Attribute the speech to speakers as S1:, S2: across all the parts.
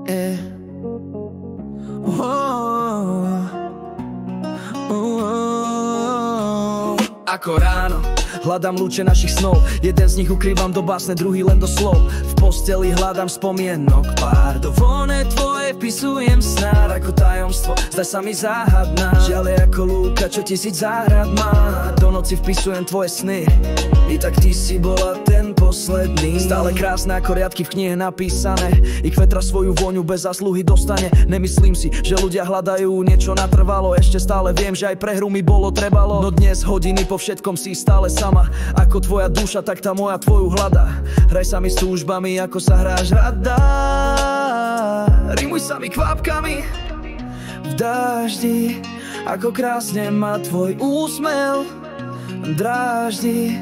S1: Eh. Oh, oh, oh. Ako ráno, hľadám lúče našich snov. Jeden z nich ukrývam do básne, druhý len do slov. V posteli hľadám spomienok pár. Do vône tvoje vpisujem snáď ako tajomstvo. Zdaj sa mi záhadná, žiaľ je ako lúka, čo 1000 záhrad má. Do noci vpisujem tvoje sny, i tak ty si bola ten posledný. Stále krásne ako riadky v knihe napísané. Ich vetra svoju vôňu bez zásluhy dostane. Nemyslím si, že ľudia hľadajú niečo natrvalo. Ešte stále viem, že aj pre hru mi bolo trebalo. No dnes hodiny po všetkom si stále sama. Ako tvoja duša, tak tá moja tvoju hľadá. Hraj sa mi s túžbami, ako sa hráš rada. Rimuj sa mi kvapkami v dáždi, ako krásne má tvoj úsmev dráždi.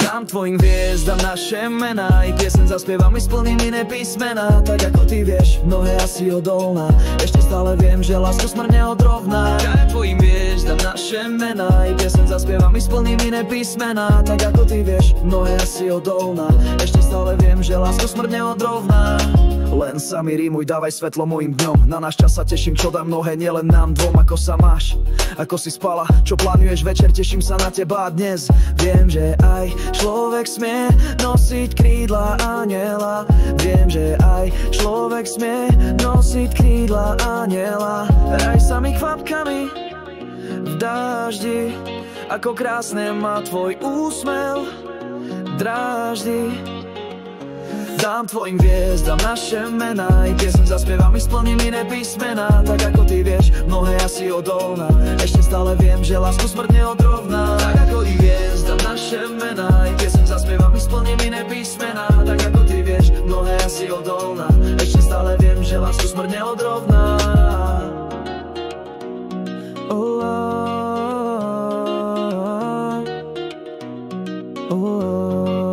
S1: Dám tvojim hviezdam naše mená, i piesen zaspievam i splním iné písmená. Tak ako ty vieš, mnohé asi odolná. Ešte stále viem, že láska smrť neodrovná. Dám tvojim hviezdam naše mená, i piesen zaspievam i splním iné písmená. Tak ako ty vieš, mnohé asi odolná. Ešte stále viem, že láska smrť neodrovná. Len sa mi rímuj, dávaj svetlo mojim dňom. Na náš čas sa teším, čo dá mnohé, nielen nám dvom. Ako sa máš, ako si spala, čo plánuješ večer, teším sa na teba dnes. Viem, že aj človek smie nosiť krídla anjela. Viem, že aj človek smie nosiť krídla anjela. Hraj sa mi kvapkami v dáždi, ako krásne má tvoj úsmev dráždi. Dám tvojim hviezdam naše mená, i piesen zaspievam i splním iné písmená. Tak ako ty vieš, mnohé asi odolná. Ešte stále viem, že lásku smrť neodrovná. Tak ako ty hviezdam naše mená, i piesen zaspievam i splním iné písmená. Tak ako ty vieš, mnohé asi odolná. Ešte stále viem, že lásku smrť neodrovná. Oh, oh, oh, oh.